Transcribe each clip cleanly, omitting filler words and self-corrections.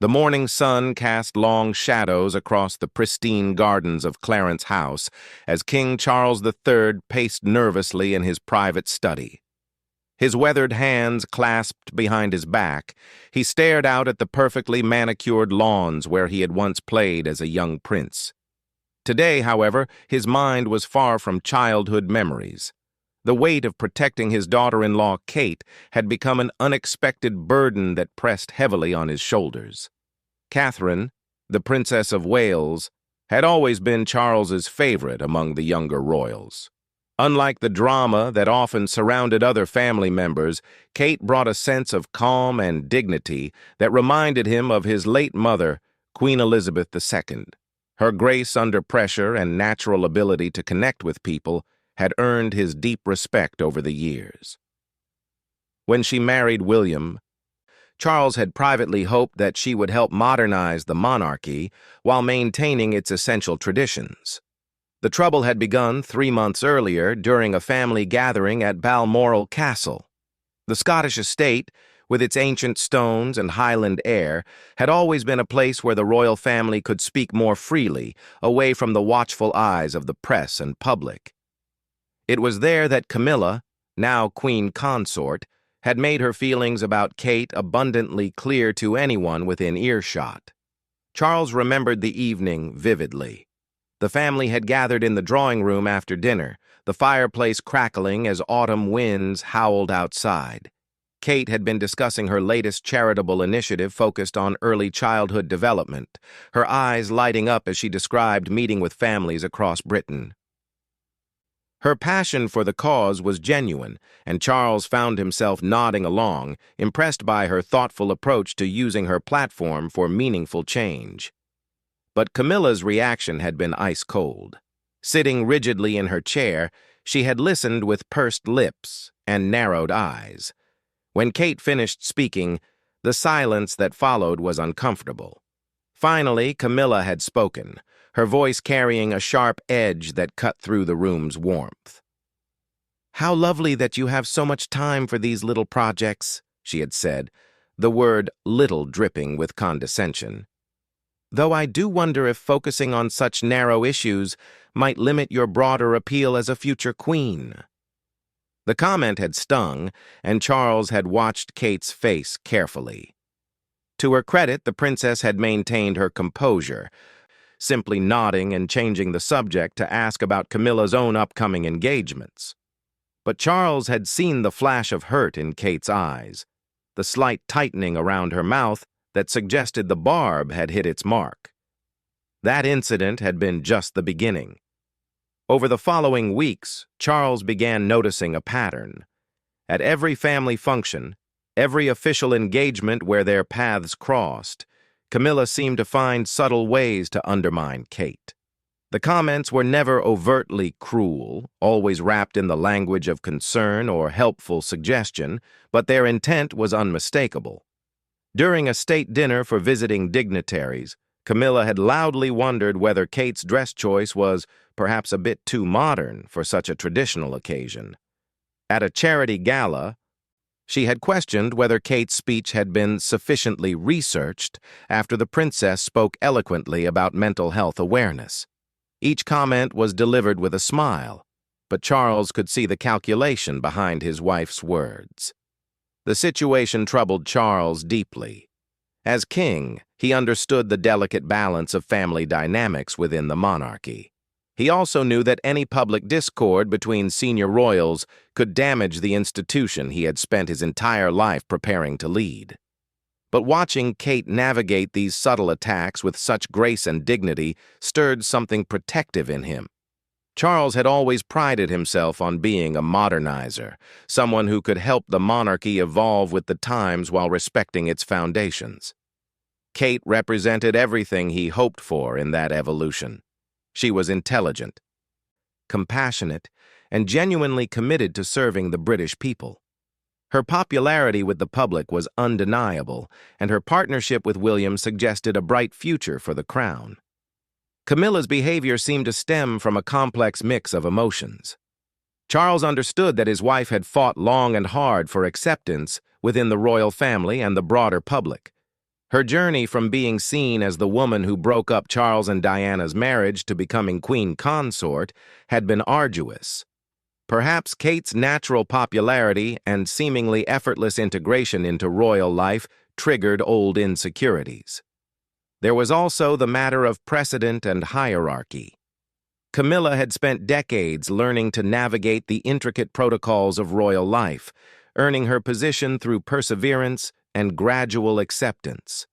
The morning sun cast long shadows across the pristine gardens of Clarence House as King Charles III paced nervously in his private study. His weathered hands clasped behind his back, he stared out at the perfectly manicured lawns where he had once played as a young prince. Today, however, his mind was far from childhood memories. The weight of protecting his daughter-in-law, Kate, had become an unexpected burden that pressed heavily on his shoulders. Catherine, the Princess of Wales, had always been Charles's favorite among the younger royals. Unlike the drama that often surrounded other family members, Kate brought a sense of calm and dignity that reminded him of his late mother, Queen Elizabeth II. Her grace under pressure and natural ability to connect with people had earned his deep respect over the years. When she married William, Charles had privately hoped that she would help modernize the monarchy while maintaining its essential traditions. The trouble had begun 3 months earlier during a family gathering at Balmoral Castle. The Scottish estate, with its ancient stones and Highland air, had always been a place where the royal family could speak more freely, away from the watchful eyes of the press and public. It was there that Camilla, now queen consort, had made her feelings about Kate abundantly clear to anyone within earshot. Charles remembered the evening vividly. The family had gathered in the drawing room after dinner, the fireplace crackling as autumn winds howled outside. Kate had been discussing her latest charitable initiative focused on early childhood development, her eyes lighting up as she described meeting with families across Britain. Her passion for the cause was genuine, and Charles found himself nodding along, impressed by her thoughtful approach to using her platform for meaningful change. But Camilla's reaction had been ice-cold. Sitting rigidly in her chair, she had listened with pursed lips and narrowed eyes. When Kate finished speaking, the silence that followed was uncomfortable. Finally, Camilla had spoken, her voice carrying a sharp edge that cut through the room's warmth. "How lovely that you have so much time for these little projects," she had said, the word little dripping with condescension. "Though I do wonder if focusing on such narrow issues might limit your broader appeal as a future queen." The comment had stung, and Charles had watched Kate's face carefully. To her credit, the princess had maintained her composure, simply nodding and changing the subject to ask about Camilla's own upcoming engagements. But Charles had seen the flash of hurt in Kate's eyes, the slight tightening around her mouth that suggested the barb had hit its mark. That incident had been just the beginning. Over the following weeks, Charles began noticing a pattern. At every family function, every official engagement where their paths crossed, Camilla seemed to find subtle ways to undermine Kate. The comments were never overtly cruel, always wrapped in the language of concern or helpful suggestion, but their intent was unmistakable. During a state dinner for visiting dignitaries, Camilla had loudly wondered whether Kate's dress choice was perhaps a bit too modern for such a traditional occasion. At a charity gala, she had questioned whether Kate's speech had been sufficiently researched after the princess spoke eloquently about mental health awareness. Each comment was delivered with a smile, but Charles could see the calculation behind his wife's words. The situation troubled Charles deeply. As king, he understood the delicate balance of family dynamics within the monarchy. He also knew that any public discord between senior royals could damage the institution he had spent his entire life preparing to lead. But watching Kate navigate these subtle attacks with such grace and dignity stirred something protective in him. Charles had always prided himself on being a modernizer, someone who could help the monarchy evolve with the times while respecting its foundations. Kate represented everything he hoped for in that evolution. She was intelligent, compassionate, and genuinely committed to serving the British people. Her popularity with the public was undeniable, and her partnership with William suggested a bright future for the crown. Camilla's behavior seemed to stem from a complex mix of emotions. Charles understood that his wife had fought long and hard for acceptance within the royal family and the broader public. Her journey from being seen as the woman who broke up Charles and Diana's marriage to becoming queen consort had been arduous. Perhaps Kate's natural popularity and seemingly effortless integration into royal life triggered old insecurities. There was also the matter of precedent and hierarchy. Camilla had spent decades learning to navigate the intricate protocols of royal life, earning her position through perseverance and gradual acceptance.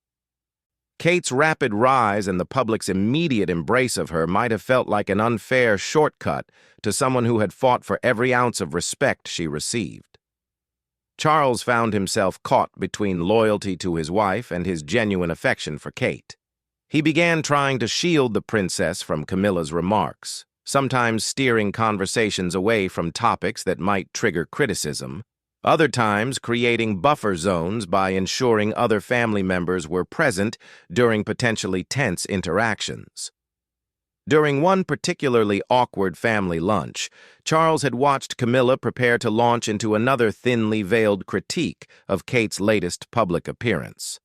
Kate's rapid rise and the public's immediate embrace of her might have felt like an unfair shortcut to someone who had fought for every ounce of respect she received. Charles found himself caught between loyalty to his wife and his genuine affection for Kate. He began trying to shield the princess from Camilla's remarks, sometimes steering conversations away from topics that might trigger criticism, other times creating buffer zones by ensuring other family members were present during potentially tense interactions. During one particularly awkward family lunch, Charles had watched Camilla prepare to launch into another thinly veiled critique of Kate's latest public appearance.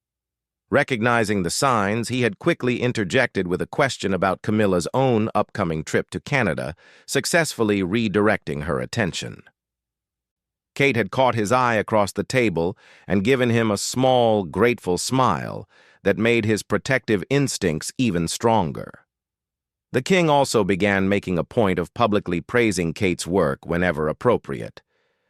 Recognizing the signs, he had quickly interjected with a question about Camilla's own upcoming trip to Canada, successfully redirecting her attention. Kate had caught his eye across the table and given him a small, grateful smile that made his protective instincts even stronger. The king also began making a point of publicly praising Kate's work whenever appropriate.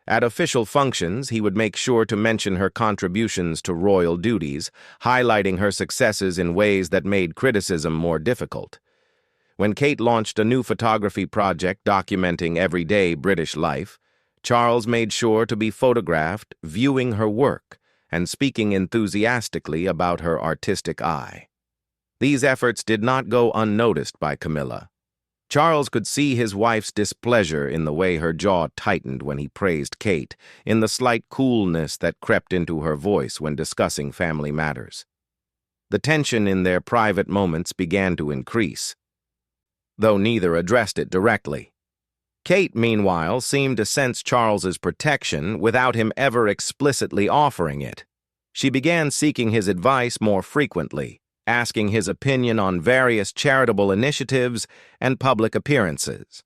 At official functions, he would make sure to mention her contributions to royal duties, highlighting her successes in ways that made criticism more difficult. When Kate launched a new photography project documenting everyday British life, Charles made sure to be photographed viewing her work and speaking enthusiastically about her artistic eye. These efforts did not go unnoticed by Camilla. Charles could see his wife's displeasure in the way her jaw tightened when he praised Kate, in the slight coolness that crept into her voice when discussing family matters. The tension in their private moments began to increase, though neither addressed it directly. Kate, meanwhile, seemed to sense Charles's protection without him ever explicitly offering it. She began seeking his advice more frequently, asking his opinion on various charitable initiatives and public appearances.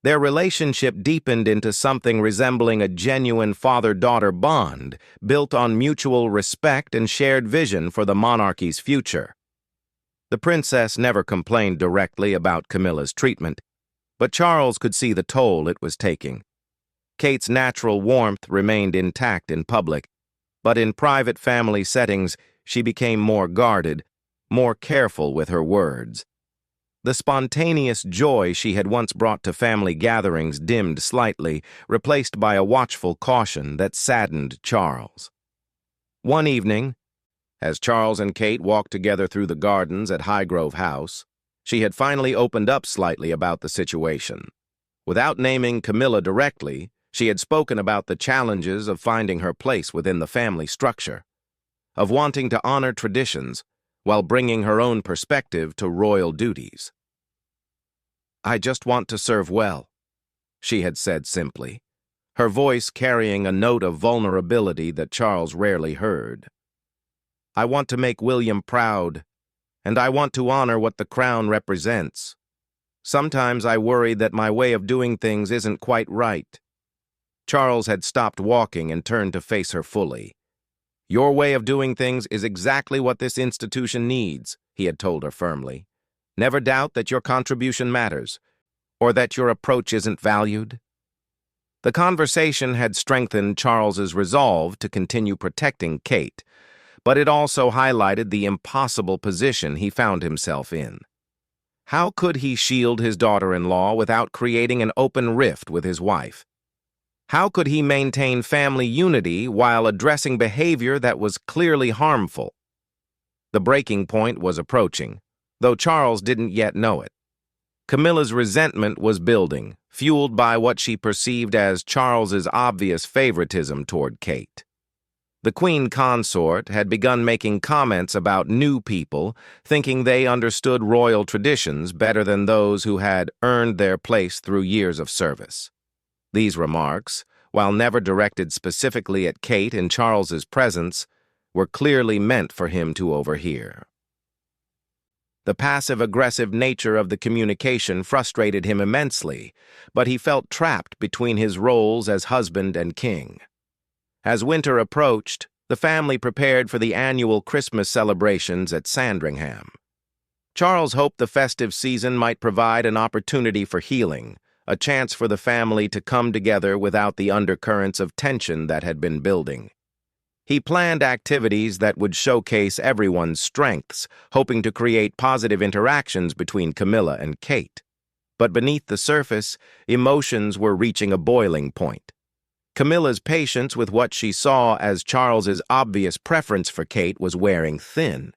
Their relationship deepened into something resembling a genuine father-daughter bond, built on mutual respect and shared vision for the monarchy's future. The princess never complained directly about Camilla's treatment, but Charles could see the toll it was taking. Kate's natural warmth remained intact in public, but in private family settings she became more guarded, more careful with her words. The spontaneous joy she had once brought to family gatherings dimmed slightly, replaced by a watchful caution that saddened Charles. One evening, as Charles and Kate walked together through the gardens at Highgrove House, she had finally opened up slightly about the situation. Without naming Camilla directly, she had spoken about the challenges of finding her place within the family structure, of wanting to honor traditions while bringing her own perspective to royal duties. "I just want to serve well," she had said simply, her voice carrying a note of vulnerability that Charles rarely heard. "I want to make William proud, and I want to honor what the crown represents. Sometimes I worry that my way of doing things isn't quite right." Charles had stopped walking and turned to face her fully. "Your way of doing things is exactly what this institution needs," he had told her firmly. "Never doubt that your contribution matters, or that your approach isn't valued." The conversation had strengthened Charles's resolve to continue protecting Kate, but it also highlighted the impossible position he found himself in. How could he shield his daughter-in-law without creating an open rift with his wife? How could he maintain family unity while addressing behavior that was clearly harmful? The breaking point was approaching, though Charles didn't yet know it. Camilla's resentment was building, fueled by what she perceived as Charles's obvious favoritism toward Kate. The queen consort had begun making comments about new people, thinking they understood royal traditions better than those who had earned their place through years of service. These remarks, while never directed specifically at Kate in Charles's presence, were clearly meant for him to overhear. The passive-aggressive nature of the communication frustrated him immensely, but he felt trapped between his roles as husband and king. As winter approached, the family prepared for the annual Christmas celebrations at Sandringham. Charles hoped the festive season might provide an opportunity for healing, a chance for the family to come together without the undercurrents of tension that had been building. He planned activities that would showcase everyone's strengths, hoping to create positive interactions between Camilla and Kate. But beneath the surface, emotions were reaching a boiling point. Camilla's patience with what she saw as Charles's obvious preference for Kate was wearing thin.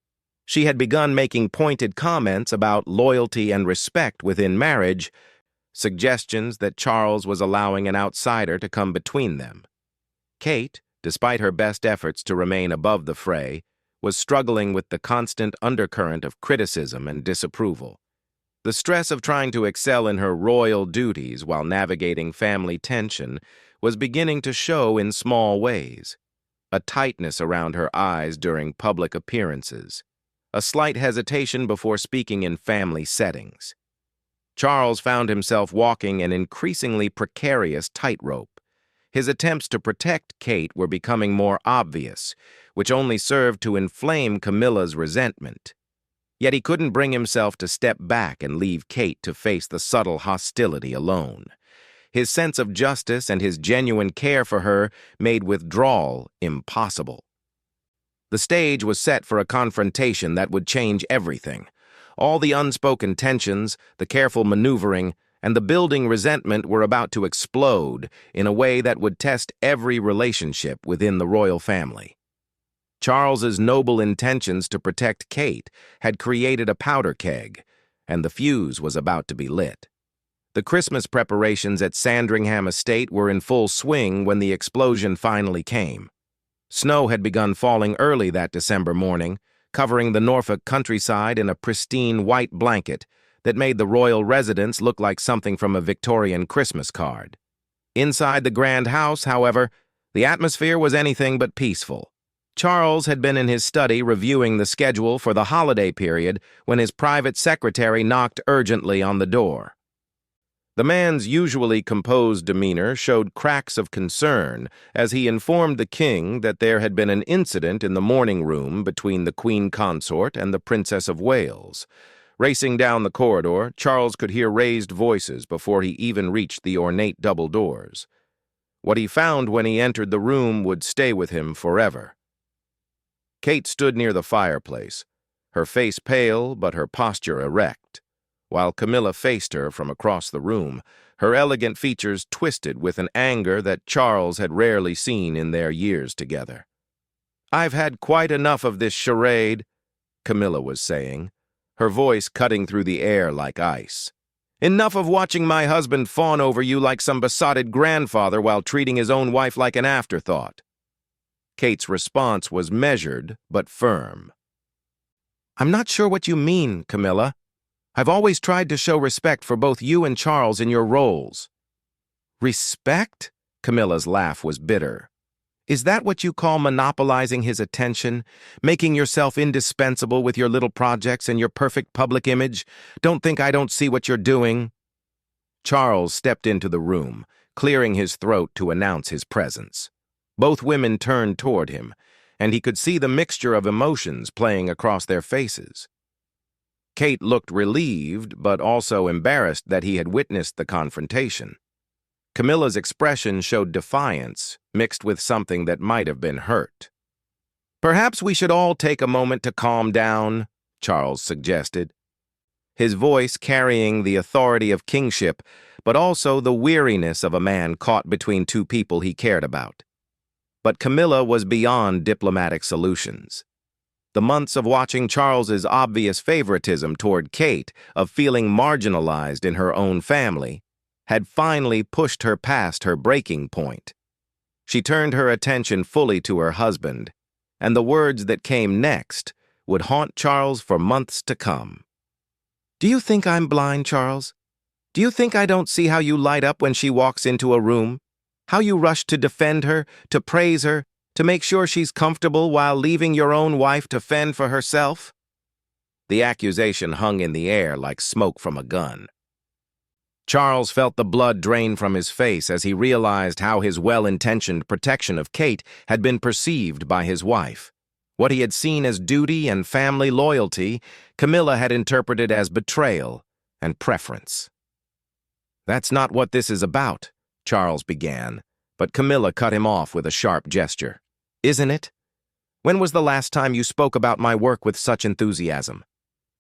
She had begun making pointed comments about loyalty and respect within marriage, suggestions that Charles was allowing an outsider to come between them. Kate, despite her best efforts to remain above the fray, was struggling with the constant undercurrent of criticism and disapproval. The stress of trying to excel in her royal duties while navigating family tension was beginning to show in small ways. A tightness around her eyes during public appearances, a slight hesitation before speaking in family settings. Charles found himself walking an increasingly precarious tightrope. His attempts to protect Kate were becoming more obvious, which only served to inflame Camilla's resentment. Yet he couldn't bring himself to step back and leave Kate to face the subtle hostility alone. His sense of justice and his genuine care for her made withdrawal impossible. The stage was set for a confrontation that would change everything. All the unspoken tensions, the careful maneuvering, and the building resentment were about to explode in a way that would test every relationship within the royal family. Charles's noble intentions to protect Kate had created a powder keg, and the fuse was about to be lit. The Christmas preparations at Sandringham Estate were in full swing when the explosion finally came. Snow had begun falling early that December morning, covering the Norfolk countryside in a pristine white blanket that made the royal residence look like something from a Victorian Christmas card. Inside the grand house, however, the atmosphere was anything but peaceful. Charles had been in his study reviewing the schedule for the holiday period when his private secretary knocked urgently on the door. The man's usually composed demeanor showed cracks of concern as he informed the king that there had been an incident in the morning room between the Queen Consort and the Princess of Wales. Racing down the corridor, Charles could hear raised voices before he even reached the ornate double doors. What he found when he entered the room would stay with him forever. Kate stood near the fireplace, her face pale but her posture erect. While Camilla faced her from across the room, her elegant features twisted with an anger that Charles had rarely seen in their years together. "I've had quite enough of this charade," Camilla was saying, her voice cutting through the air like ice. "Enough of watching my husband fawn over you like some besotted grandfather while treating his own wife like an afterthought." Kate's response was measured but firm. "I'm not sure what you mean, Camilla. I've always tried to show respect for both you and Charles in your roles." "Respect?" Camilla's laugh was bitter. "Is that what you call monopolizing his attention? Making yourself indispensable with your little projects and your perfect public image? Don't think I don't see what you're doing." Charles stepped into the room, clearing his throat to announce his presence. Both women turned toward him, and he could see the mixture of emotions playing across their faces. Kate looked relieved, but also embarrassed that he had witnessed the confrontation. Camilla's expression showed defiance, mixed with something that might have been hurt. "Perhaps we should all take a moment to calm down," Charles suggested, his voice carrying the authority of kingship, but also the weariness of a man caught between two people he cared about. But Camilla was beyond diplomatic solutions. The months of watching Charles's obvious favoritism toward Kate, of feeling marginalized in her own family, had finally pushed her past her breaking point. She turned her attention fully to her husband, and the words that came next would haunt Charles for months to come. "Do you think I'm blind, Charles? Do you think I don't see how you light up when she walks into a room? How you rush to defend her, to praise her, To make sure she's comfortable while leaving your own wife to fend for herself?" The accusation hung in the air like smoke from a gun. Charles felt the blood drain from his face as he realized how his well-intentioned protection of Kate had been perceived by his wife. What he had seen as duty and family loyalty, Camilla had interpreted as betrayal and preference. "That's not what this is about," Charles began, but Camilla cut him off with a sharp gesture. "Isn't it? When was the last time you spoke about my work with such enthusiasm?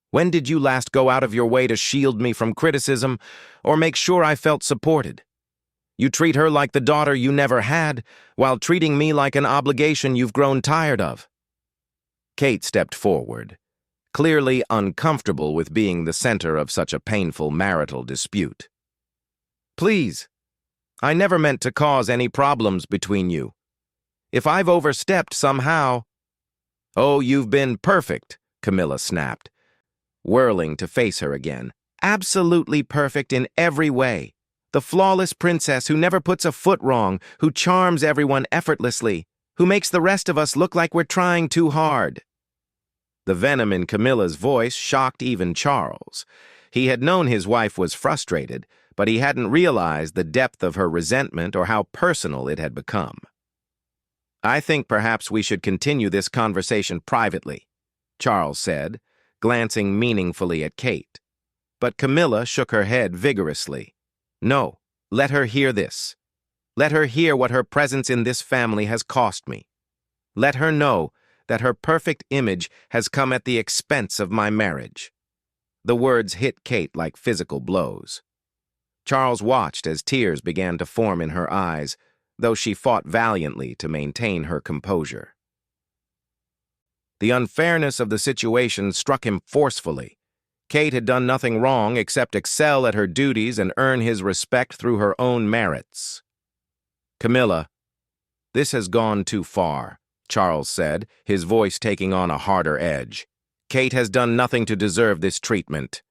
When did you last go out of your way to shield me from criticism or make sure I felt supported? You treat her like the daughter you never had, while treating me like an obligation you've grown tired of." Kate stepped forward, clearly uncomfortable with being the center of such a painful marital dispute. "Please, I never meant to cause any problems between you. If I've overstepped somehow—" "Oh, you've been perfect," Camilla snapped, whirling to face her again. "Absolutely perfect in every way. The flawless princess who never puts a foot wrong, who charms everyone effortlessly, who makes the rest of us look like we're trying too hard." The venom in Camilla's voice shocked even Charles. He had known his wife was frustrated, but he hadn't realized the depth of her resentment or how personal it had become. "I think perhaps we should continue this conversation privately," Charles said, glancing meaningfully at Kate. But Camilla shook her head vigorously. "No, let her hear this. Let her hear what her presence in this family has cost me. Let her know that her perfect image has come at the expense of my marriage." The words hit Kate like physical blows. Charles watched as tears began to form in her eyes, though she fought valiantly to maintain her composure. The unfairness of the situation struck him forcefully. Kate had done nothing wrong except excel at her duties and earn his respect through her own merits. "Camilla, this has gone too far," Charles said, his voice taking on a harder edge. "Kate has done nothing to deserve this treatment.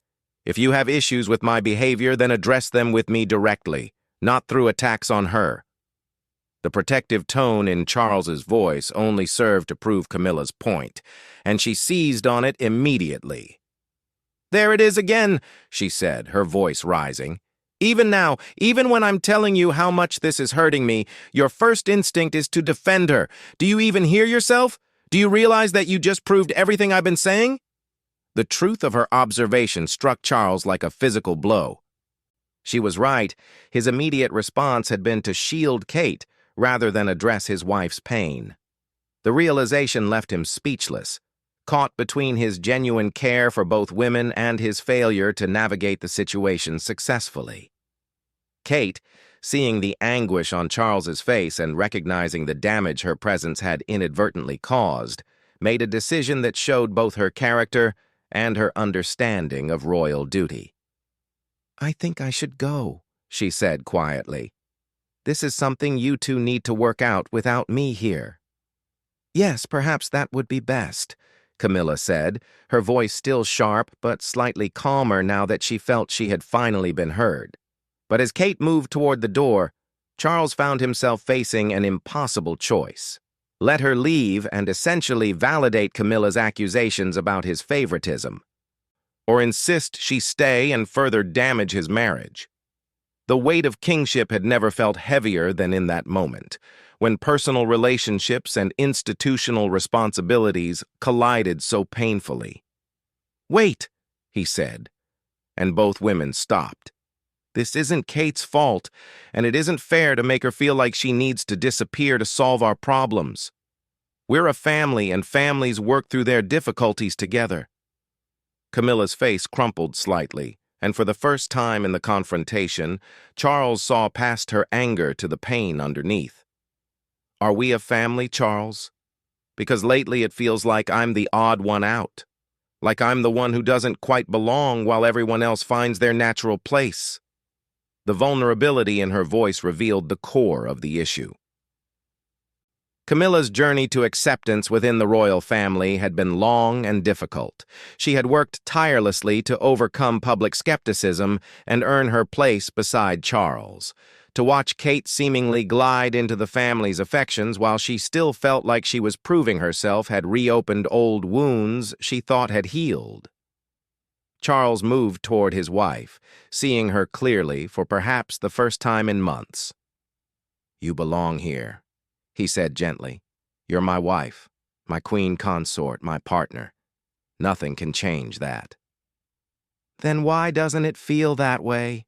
If you have issues with my behavior, then address them with me directly, not through attacks on her." The protective tone in Charles's voice only served to prove Camilla's point, and she seized on it immediately. "There it is again," she said, her voice rising. "Even now, even when I'm telling you how much this is hurting me, your first instinct is to defend her. Do you even hear yourself? Do you realize that you just proved everything I've been saying?" The truth of her observation struck Charles like a physical blow. She was right. His immediate response had been to shield Kate rather than address his wife's pain. The realization left him speechless, caught between his genuine care for both women and his failure to navigate the situation successfully. Kate, seeing the anguish on Charles's face and recognizing the damage her presence had inadvertently caused, made a decision that showed both her character and her understanding of royal duty. "I think I should go," she said quietly. "This is something you two need to work out without me here." "Yes, perhaps that would be best," Camilla said, her voice still sharp but slightly calmer now that she felt she had finally been heard. But as Kate moved toward the door, Charles found himself facing an impossible choice. Let her leave and essentially validate Camilla's accusations about his favoritism, or insist she stay and further damage his marriage. The weight of kingship had never felt heavier than in that moment, when personal relationships and institutional responsibilities collided so painfully. "Wait," he said, and both women stopped. "This isn't Kate's fault, and it isn't fair to make her feel like she needs to disappear to solve our problems. We're a family, and families work through their difficulties together." Camilla's face crumpled slightly, and for the first time in the confrontation, Charles saw past her anger to the pain underneath. "Are we a family, Charles? Because lately it feels like I'm the odd one out, like I'm the one who doesn't quite belong while everyone else finds their natural place." The vulnerability in her voice revealed the core of the issue. Camilla's journey to acceptance within the royal family had been long and difficult. She had worked tirelessly to overcome public skepticism and earn her place beside Charles. To watch Kate seemingly glide into the family's affections while she still felt like she was proving herself had reopened old wounds she thought had healed. Charles moved toward his wife, seeing her clearly for perhaps the first time in months. "You belong here," he said gently. "You're my wife, my queen consort, my partner. Nothing can change that." "Then why doesn't it feel that way?"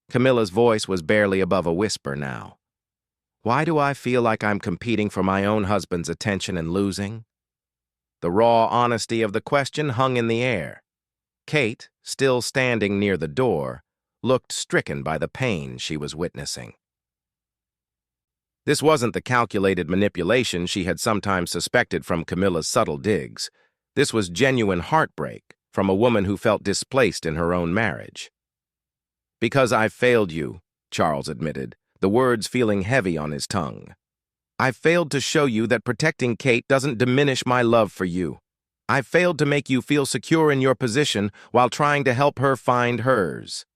Camilla's voice was barely above a whisper now. "Why do I feel like I'm competing for my own husband's attention and losing?" The raw honesty of the question hung in the air. Kate, still standing near the door, looked stricken by the pain she was witnessing. This wasn't the calculated manipulation she had sometimes suspected from Camilla's subtle digs. This was genuine heartbreak from a woman who felt displaced in her own marriage. "Because I've failed you," Charles admitted, the words feeling heavy on his tongue. "I've failed to show you that protecting Kate doesn't diminish my love for you. I've failed to make you feel secure in your position while trying to help her find hers."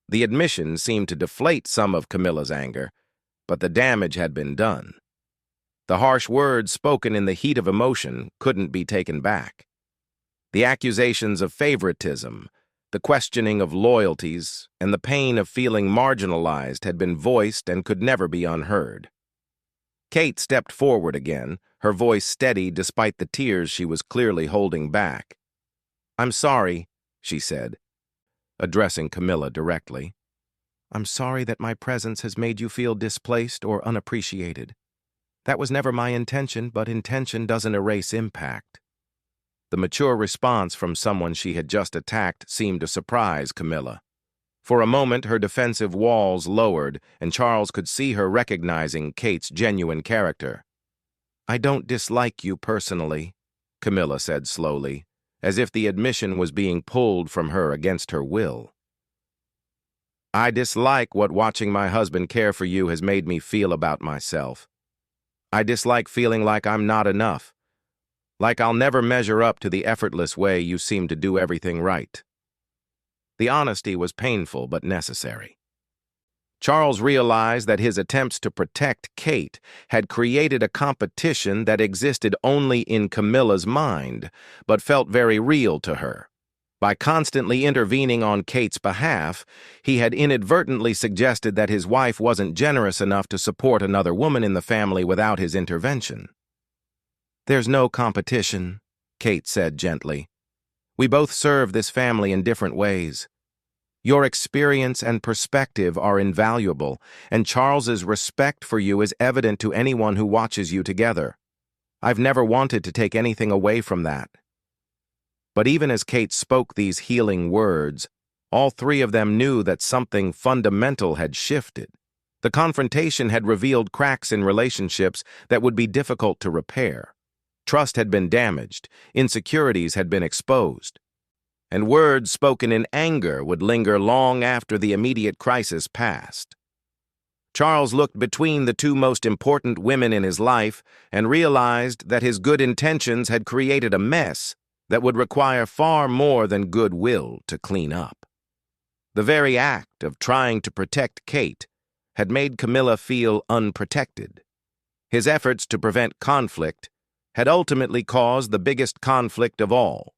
The admission seemed to deflate some of Camilla's anger, but the damage had been done. The harsh words spoken in the heat of emotion couldn't be taken back. The accusations of favoritism, the questioning of loyalties, and the pain of feeling marginalized had been voiced and could never be unheard. Kate stepped forward again, her voice steady despite the tears she was clearly holding back. "I'm sorry," she said, addressing Camilla directly. "I'm sorry that my presence has made you feel displaced or unappreciated. That was never my intention, but intention doesn't erase impact." The mature response from someone she had just attacked seemed to surprise Camilla. For a moment, her defensive walls lowered, and Charles could see her recognizing Kate's genuine character. "I don't dislike you personally," Camilla said slowly, as if the admission was being pulled from her against her will. "I dislike what watching my husband care for you has made me feel about myself. I dislike feeling like I'm not enough, like I'll never measure up to the effortless way you seem to do everything right." The honesty was painful but necessary. Charles realized that his attempts to protect Kate had created a competition that existed only in Camilla's mind, but felt very real to her. By constantly intervening on Kate's behalf, he had inadvertently suggested that his wife wasn't generous enough to support another woman in the family without his intervention. "There's no competition," Kate said gently. "We both serve this family in different ways. Your experience and perspective are invaluable, and Charles's respect for you is evident to anyone who watches you together. I've never wanted to take anything away from that." But even as Kate spoke these healing words, all three of them knew that something fundamental had shifted. The confrontation had revealed cracks in relationships that would be difficult to repair. Trust had been damaged, insecurities had been exposed, and words spoken in anger would linger long after the immediate crisis passed. Charles looked between the two most important women in his life and realized that his good intentions had created a mess that would require far more than goodwill to clean up. The very act of trying to protect Kate had made Camilla feel unprotected. His efforts to prevent conflict had ultimately caused the biggest conflict of all.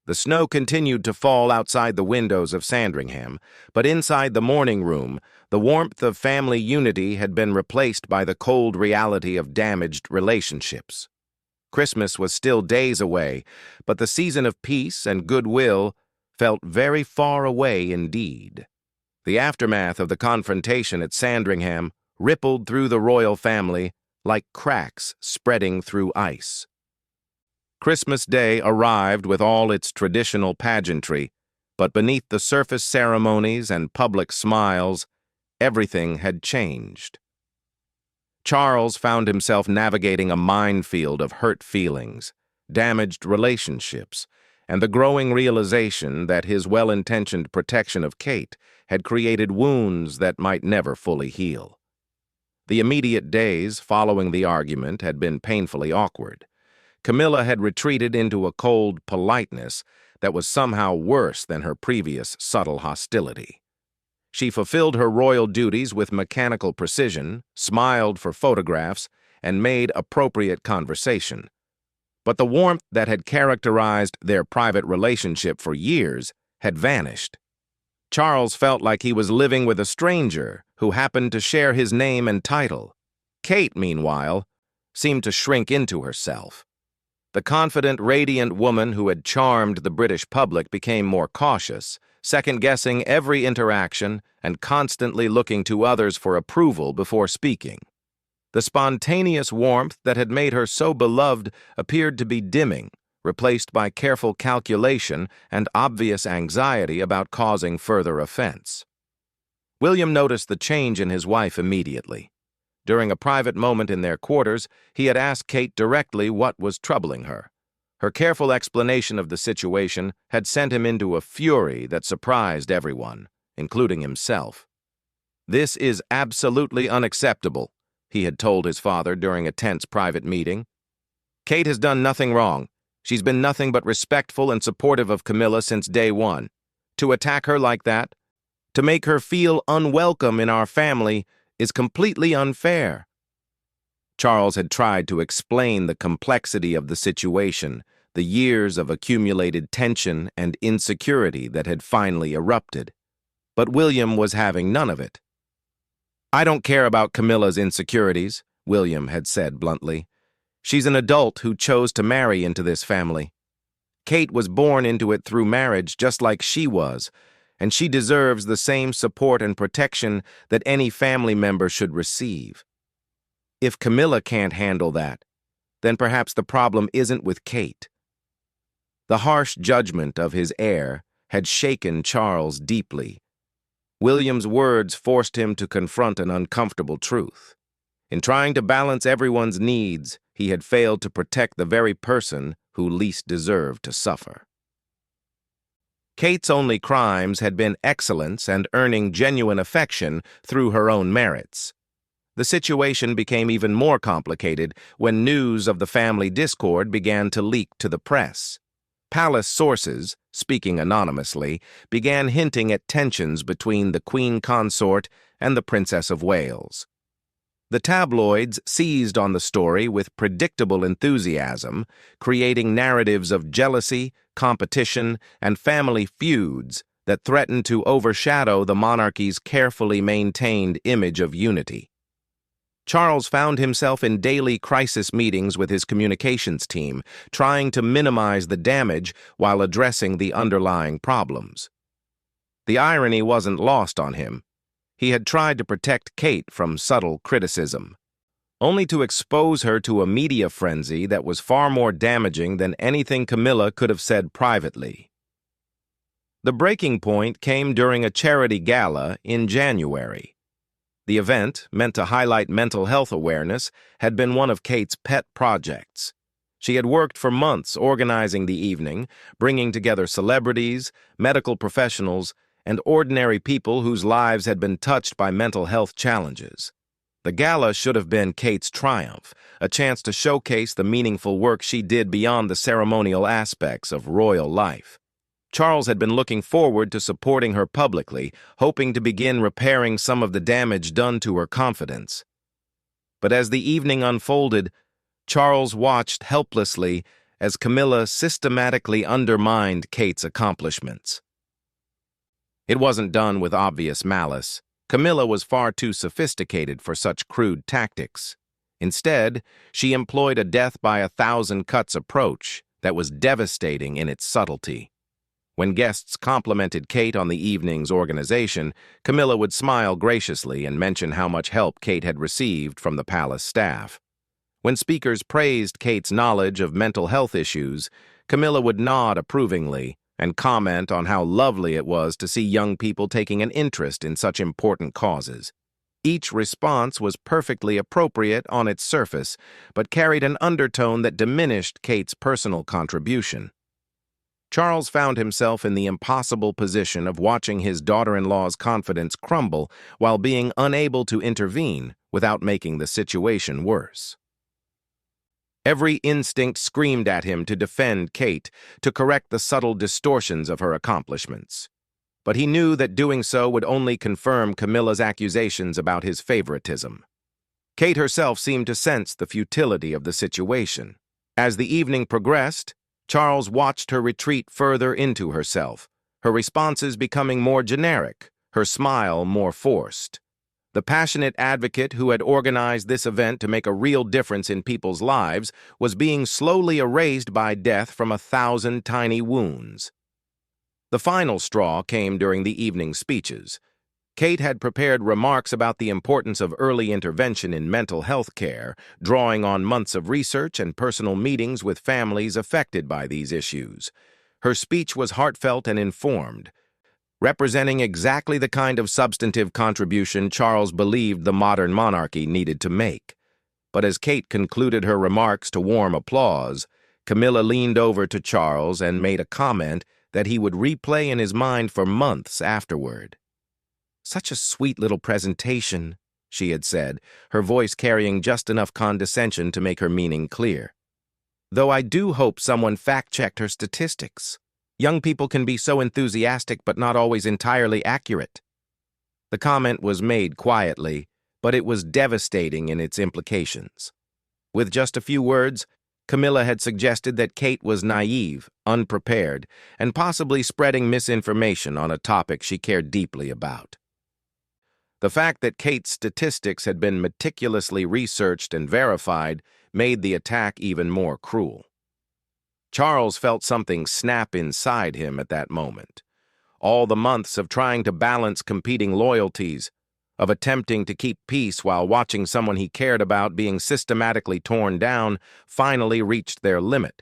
The snow continued to fall outside the windows of Sandringham, but inside the morning room, the warmth of family unity had been replaced by the cold reality of damaged relationships. Christmas was still days away, but the season of peace and goodwill felt very far away indeed. The aftermath of the confrontation at Sandringham rippled through the royal family like cracks spreading through ice. Christmas Day arrived with all its traditional pageantry, but beneath the surface ceremonies and public smiles, everything had changed. Charles found himself navigating a minefield of hurt feelings, damaged relationships, and the growing realization that his well-intentioned protection of Kate had created wounds that might never fully heal. The immediate days following the argument had been painfully awkward. Camilla had retreated into a cold politeness that was somehow worse than her previous subtle hostility. She fulfilled her royal duties with mechanical precision, smiled for photographs, and made appropriate conversation. But the warmth that had characterized their private relationship for years had vanished. Charles felt like he was living with a stranger who happened to share his name and title. Kate, meanwhile, seemed to shrink into herself. The confident, radiant woman who had charmed the British public became more cautious, second-guessing every interaction and constantly looking to others for approval before speaking. The spontaneous warmth that had made her so beloved appeared to be dimming, replaced by careful calculation and obvious anxiety about causing further offense. William noticed the change in his wife immediately. During a private moment in their quarters, he had asked Kate directly what was troubling her. Her careful explanation of the situation had sent him into a fury that surprised everyone, including himself. "This is absolutely unacceptable," he had told his father during a tense private meeting. "Kate has done nothing wrong. She's been nothing but respectful and supportive of Camilla since day one. To attack her like that, to make her feel unwelcome in our family, is completely unfair." Charles had tried to explain the complexity of the situation, the years of accumulated tension and insecurity that had finally erupted. But William was having none of it. "I don't care about Camilla's insecurities," William had said bluntly. "She's an adult who chose to marry into this family. Kate was born into it through marriage just like she was, and she deserves the same support and protection that any family member should receive. If Camilla can't handle that, then perhaps the problem isn't with Kate." The harsh judgment of his heir had shaken Charles deeply. William's words forced him to confront an uncomfortable truth. In trying to balance everyone's needs, he had failed to protect the very person who least deserved to suffer. Kate's only crimes had been excellence and earning genuine affection through her own merits. The situation became even more complicated when news of the family discord began to leak to the press. Palace sources, speaking anonymously, began hinting at tensions between the Queen Consort and the Princess of Wales. The tabloids seized on the story with predictable enthusiasm, creating narratives of jealousy, competition, and family feuds that threatened to overshadow the monarchy's carefully maintained image of unity. Charles found himself in daily crisis meetings with his communications team, trying to minimize the damage while addressing the underlying problems. The irony wasn't lost on him. He had tried to protect Kate from subtle criticism, only to expose her to a media frenzy that was far more damaging than anything Camilla could have said privately. The breaking point came during a charity gala in January. The event, meant to highlight mental health awareness, had been one of Kate's pet projects. She had worked for months organizing the evening, bringing together celebrities, medical professionals, and ordinary people whose lives had been touched by mental health challenges. The gala should have been Kate's triumph, a chance to showcase the meaningful work she did beyond the ceremonial aspects of royal life. Charles had been looking forward to supporting her publicly, hoping to begin repairing some of the damage done to her confidence. But as the evening unfolded, Charles watched helplessly as Camilla systematically undermined Kate's accomplishments. It wasn't done with obvious malice. Camilla was far too sophisticated for such crude tactics. Instead, she employed a death-by-a-thousand-cuts approach that was devastating in its subtlety. When guests complimented Kate on the evening's organization, Camilla would smile graciously and mention how much help Kate had received from the palace staff. When speakers praised Kate's knowledge of mental health issues, Camilla would nod approvingly and comment on how lovely it was to see young people taking an interest in such important causes. Each response was perfectly appropriate on its surface, but carried an undertone that diminished Kate's personal contribution. Charles found himself in the impossible position of watching his daughter-in-law's confidence crumble while being unable to intervene without making the situation worse. Every instinct screamed at him to defend Kate, to correct the subtle distortions of her accomplishments. but he knew that doing so would only confirm Camilla's accusations about his favoritism. Kate herself seemed to sense the futility of the situation. As the evening progressed, Charles watched her retreat further into herself, her responses becoming more generic, her smile more forced. The passionate advocate who had organized this event to make a real difference in people's lives was being slowly erased by death from 1,000 tiny wounds. The final straw came during the evening speeches. Kate had prepared remarks about the importance of early intervention in mental health care, drawing on months of research and personal meetings with families affected by these issues. Her speech was heartfelt and informed, representing exactly the kind of substantive contribution Charles believed the modern monarchy needed to make. But as Kate concluded her remarks to warm applause, Camilla leaned over to Charles and made a comment that he would replay in his mind for months afterward. "Such a sweet little presentation," she had said, her voice carrying just enough condescension to make her meaning clear. "Though I do hope someone fact-checked her statistics. Young people can be so enthusiastic but not always entirely accurate." The comment was made quietly, but it was devastating in its implications. With just a few words, Camilla had suggested that Kate was naive, unprepared, and possibly spreading misinformation on a topic she cared deeply about. The fact that Kate's statistics had been meticulously researched and verified made the attack even more cruel. Charles felt something snap inside him at that moment. All the months of trying to balance competing loyalties, of attempting to keep peace while watching someone he cared about being systematically torn down, finally reached their limit.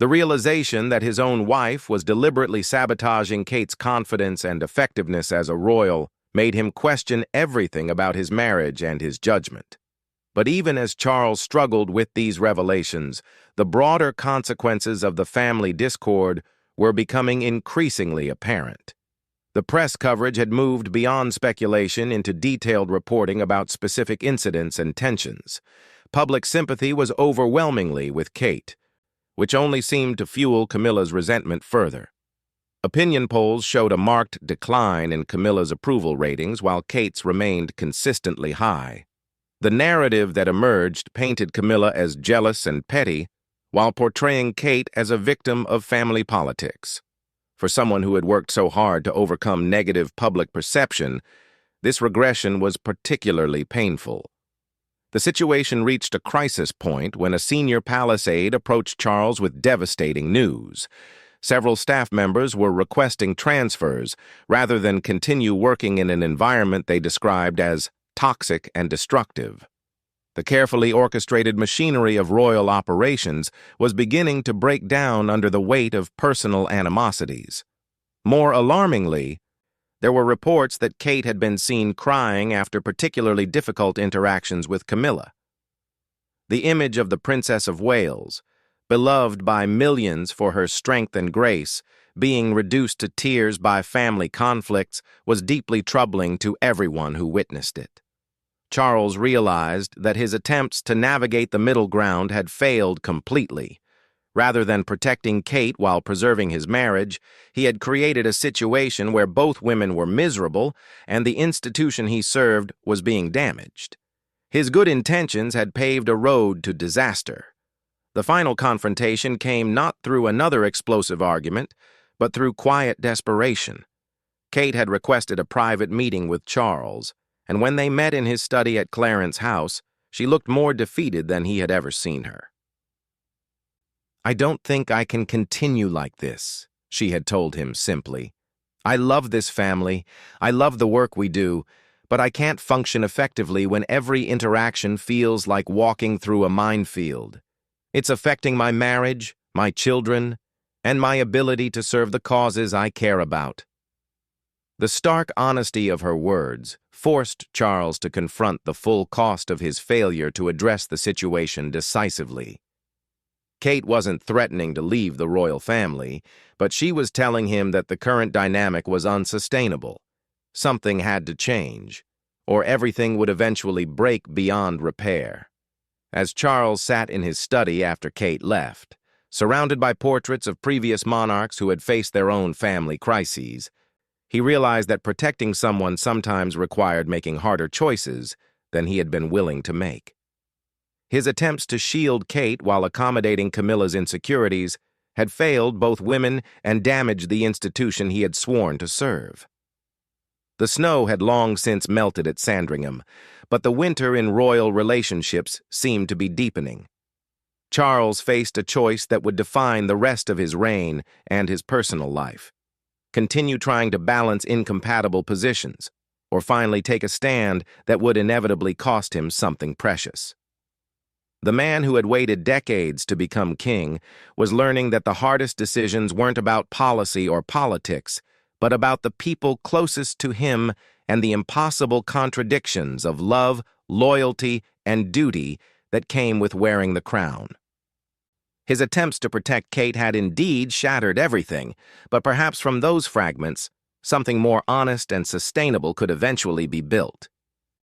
The realization that his own wife was deliberately sabotaging Kate's confidence and effectiveness as a royal made him question everything about his marriage and his judgment. But even as Charles struggled with these revelations, the broader consequences of the family discord were becoming increasingly apparent. The press coverage had moved beyond speculation into detailed reporting about specific incidents and tensions. Public sympathy was overwhelmingly with Kate, which only seemed to fuel Camilla's resentment further. Opinion polls showed a marked decline in Camilla's approval ratings, while Kate's remained consistently high. The narrative that emerged painted Camilla as jealous and petty, while portraying Kate as a victim of family politics. For someone who had worked so hard to overcome negative public perception, this regression was particularly painful. The situation reached a crisis point when a senior palace aide approached Charles with devastating news. Several staff members were requesting transfers rather than continue working in an environment they described as toxic and destructive. The carefully orchestrated machinery of royal operations was beginning to break down under the weight of personal animosities. More alarmingly, there were reports that Kate had been seen crying after particularly difficult interactions with Camilla. The image of the Princess of Wales, beloved by millions for her strength and grace, being reduced to tears by family conflicts, was deeply troubling to everyone who witnessed it. Charles realized that his attempts to navigate the middle ground had failed completely. Rather than protecting Kate while preserving his marriage, he had created a situation where both women were miserable and the institution he served was being damaged. His good intentions had paved a road to disaster. The final confrontation came not through another explosive argument, but through quiet desperation. Kate had requested a private meeting with Charles, and when they met in his study at Clarence House, she looked more defeated than he had ever seen her. "I don't think I can continue like this," she had told him simply. "I love this family, I love the work we do, but I can't function effectively when every interaction feels like walking through a minefield. It's affecting my marriage, my children, and my ability to serve the causes I care about." The stark honesty of her words forced Charles to confront the full cost of his failure to address the situation decisively. Kate wasn't threatening to leave the royal family, but she was telling him that the current dynamic was unsustainable. Something had to change, or everything would eventually break beyond repair. As Charles sat in his study after Kate left, surrounded by portraits of previous monarchs who had faced their own family crises, He realized that protecting someone sometimes required making harder choices than he had been willing to make. His attempts to shield Kate while accommodating Camilla's insecurities had failed both women and damaged the institution he had sworn to serve. The snow had long since melted at Sandringham, but the winter in royal relationships seemed to be deepening. Charles faced a choice that would define the rest of his reign and his personal life: continue trying to balance incompatible positions, or finally take a stand that would inevitably cost him something precious. The man who had waited decades to become king was learning that the hardest decisions weren't about policy or politics, but about the people closest to him and the impossible contradictions of love, loyalty, and duty that came with wearing the crown. His attempts to protect Kate had indeed shattered everything, but perhaps from those fragments, something more honest and sustainable could eventually be built.